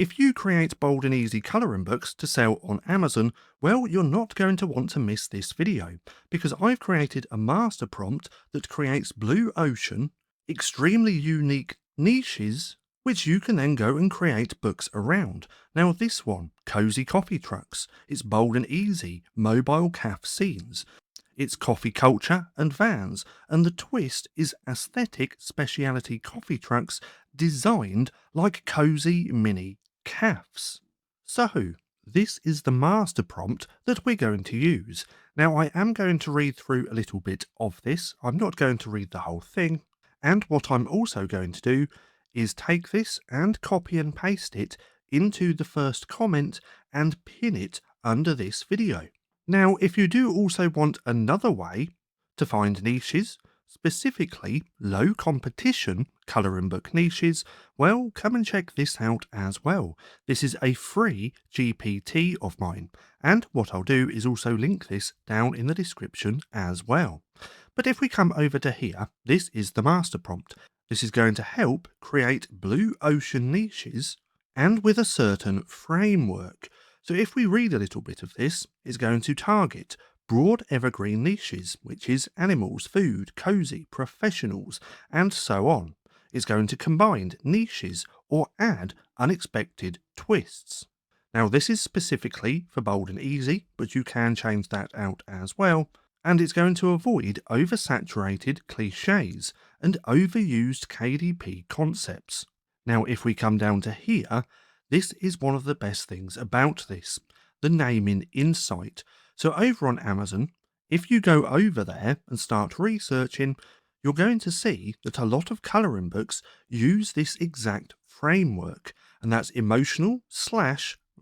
If you create bold and easy colouring books to sell on Amazon, well, you're not going to want to miss this video, because I've created a master prompt that creates blue ocean, extremely unique niches, which you can then go and create books around. Now this one, cozy coffee trucks, it's bold and easy, mobile cafe scenes. It's coffee culture and vans, and the twist is aesthetic specialty coffee trucks designed like cozy mini cafes. So, this is the master prompt that we're going to use. Now, I am going to read through a little bit of this. I'm not going to read the whole thing. And what I'm also going to do is take this and copy and paste it into the first comment and pin it under this video. Now, if you do also want another way to find niches, specifically low competition colouring book niches, well, come and check this out as well. This is a free GPT of mine, and what I'll do is also link this down in the description as well. But if we come over to here, this is the master prompt. This is going to help create blue ocean niches and with a certain framework. So if we read a little bit of this, it's going to target broad evergreen niches, which is animals, food, cozy, professionals, and so on. It's going to combine niches or add unexpected twists. Now this is specifically for bold and easy, but you can change that out as well. And it's going to avoid oversaturated clichés and overused KDP concepts. Now if we come down to here, this is one of the best things about this, the naming insight. So over on Amazon, if you go over there and start researching, you're going to see that a lot of colouring books use this exact framework, and that's emotional /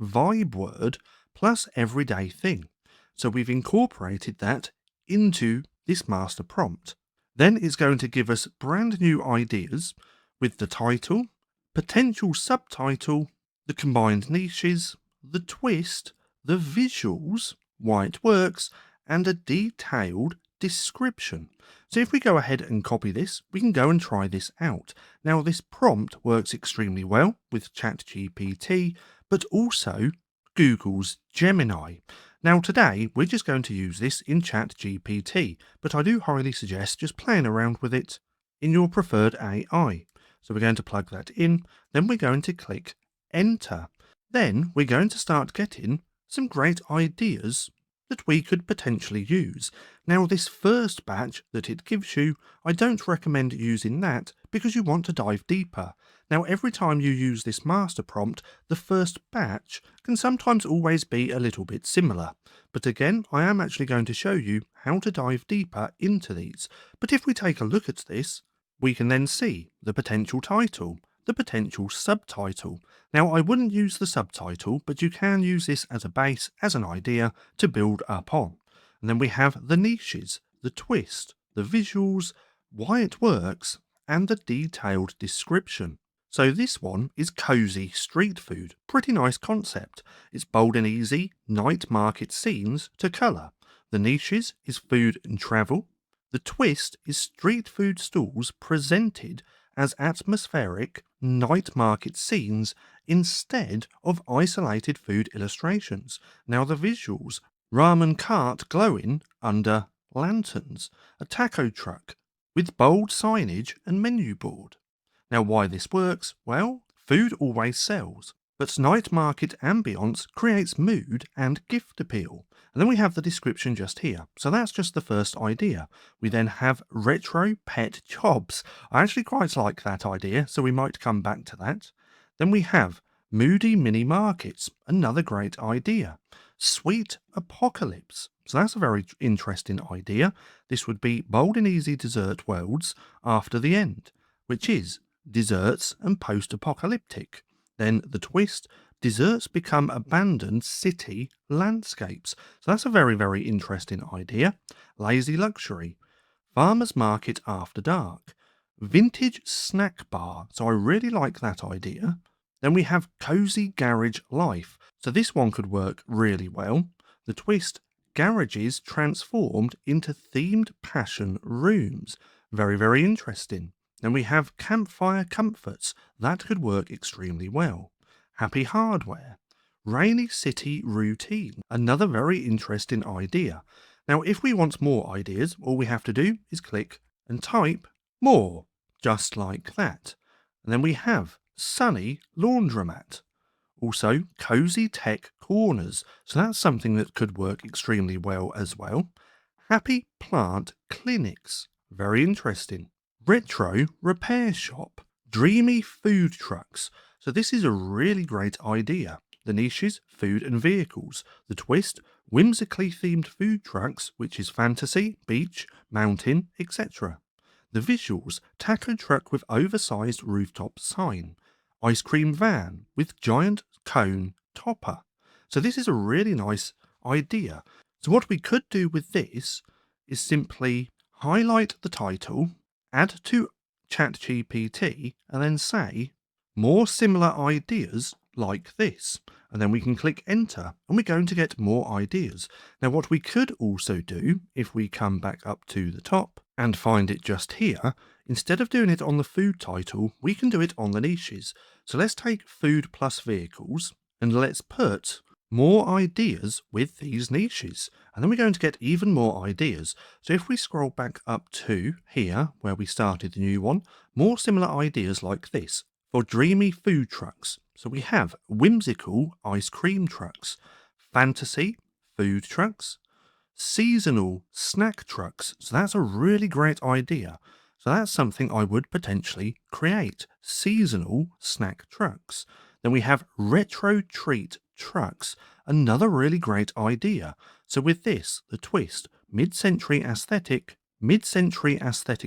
vibe word plus everyday thing. So we've incorporated that into this master prompt. Then it's going to give us brand new ideas with the title, potential subtitle, the combined niches, the twist, the visuals, why it works, and a detailed description. So if we go ahead and copy this, we can go and try this out. Now this prompt works extremely well with ChatGPT, but also Google's Gemini. Now today, we're just going to use this in ChatGPT, but I do highly suggest just playing around with it in your preferred AI. So we're going to plug that in, then we're going to click Enter. Then we're going to start getting some great ideas that we could potentially use. Now this first batch that it gives you, I don't recommend using that because you want to dive deeper. Now every time you use this master prompt, the first batch can sometimes always be a little bit similar. But again, I am actually going to show you how to dive deeper into these. But if we take a look at this, we can then see the potential title, the potential subtitle. Now I wouldn't use the subtitle, but you can use this as a base, as an idea to build up on. And then we have the niches, the twist, the visuals, why it works, and the detailed description. So this one is cozy street food, pretty nice concept. It's bold and easy, night market scenes to colour. The niches is food and travel. The twist is street food stalls presented as atmospheric night market scenes instead of isolated food illustrations. Now the visuals, ramen cart glowing under lanterns, a taco truck with bold signage and menu board. Now why this works? Well, food always sells, but night market ambience creates mood and gift appeal. And then we have the description just here. So that's just the first idea. We then have retro pet jobs. I actually quite like that idea, so we might come back to that. Then we have moody mini markets, another great idea. Sweet apocalypse. So that's a very interesting idea. This would be bold and easy dessert worlds after the end, which is desserts and post-apocalyptic. Then the twist, desserts become abandoned city landscapes. So that's a very, very interesting idea. Lazy luxury, farmers market after dark, vintage snack bar. So I really like that idea. Then we have cozy garage life. So this one could work really well. The twist, garages transformed into themed passion rooms. Very, very interesting. Then we have campfire comforts. That could work extremely well. happy hardware, rainy city routine. Another very interesting idea. Now, if we want more ideas, all we have to do is click and type more, just like that. And then we have sunny laundromat. Also, cozy tech corners. So that's something that could work extremely well as well. Happy plant clinics. Very interesting. Retro repair shop. Dreamy food trucks. So this is a really great idea. The niches, food and vehicles. The twist, whimsically themed food trucks, which is fantasy, beach, mountain, etc. The visuals, taco truck with oversized rooftop sign. Ice cream van with giant cone topper. So this is a really nice idea. So what we could do with this is simply highlight the title, add to ChatGPT, and then say more similar ideas like this. And then we can click enter and we're going to get more ideas. Now what we could also do, if we come back up to the top and find it just here, instead of doing it on the food title, we can do it on the niches. So let's take food plus vehicles and let's put more ideas with these niches. And then we're going to get even more ideas. So if we scroll back up to here, where we started the new one, more similar ideas like this for dreamy food trucks. So we have whimsical ice cream trucks, fantasy food trucks, seasonal snack trucks. So that's a really great idea. So that's something I would potentially create. Seasonal snack trucks. Then we have retro treat trucks. Another really great idea. So with this, the twist, mid-century aesthetic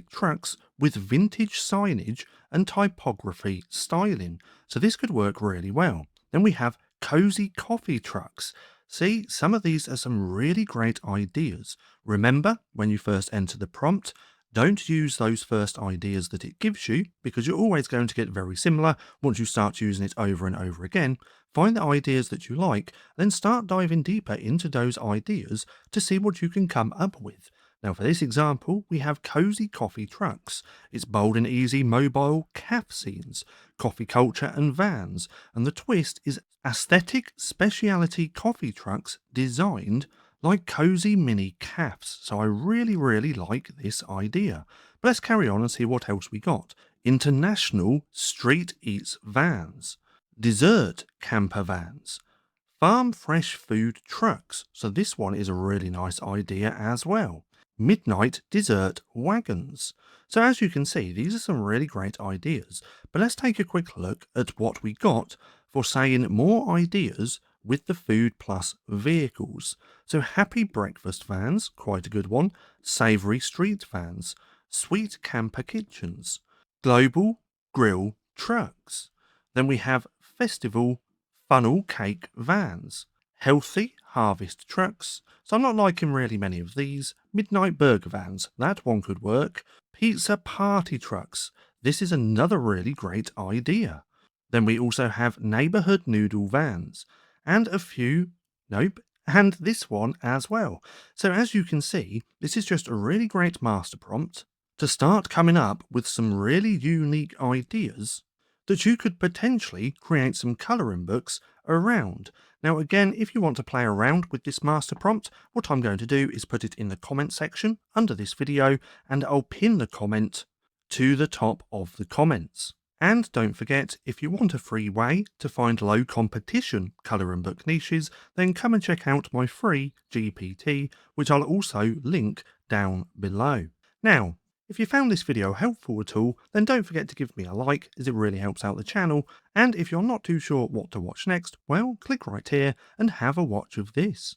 trucks with vintage signage and typography styling. So this could work really well. Then we have cozy coffee trucks. See, some of these are some really great ideas. Remember, when you first enter the prompt, don't use those first ideas that it gives you because you're always going to get very similar once you start using it over and over again. Find the ideas that you like, then start diving deeper into those ideas to see what you can come up with. Now for this example, we have cozy coffee trucks. It's bold and easy mobile caf scenes, coffee culture and vans, and the twist is aesthetic specialty coffee trucks designed like cozy mini cafes. So I really like this idea. But let's carry on and see what else we got. International street eats vans, dessert camper vans, farm fresh food trucks. So this one is a really nice idea as well. Midnight dessert wagons. So as you can see, these are some really great ideas. But let's take a quick look at what we got for saying more ideas with the food plus vehicles. So happy breakfast vans, quite a good one. Savoury street vans, sweet camper kitchens, global grill trucks. Then we have festival funnel cake vans, healthy harvest trucks. So I'm not liking really many of these. Midnight burger vans, that one could work. Pizza party trucks. This is another really great idea. Then we also have neighbourhood noodle vans and a few, and this one as well. So as you can see, this is just a really great master prompt to start coming up with some really unique ideas that you could potentially create some colouring books around. Now again, if you want to play around with this master prompt, what I'm going to do is put it in the comment section under this video and I'll pin the comment to the top of the comments. And don't forget, if you want a free way to find low competition colouring book niches, then come and check out my free GPT, which I'll also link down below. Now, if you found this video helpful at all, then don't forget to give me a like as it really helps out the channel. And if you're not too sure what to watch next, well, click right here and have a watch of this.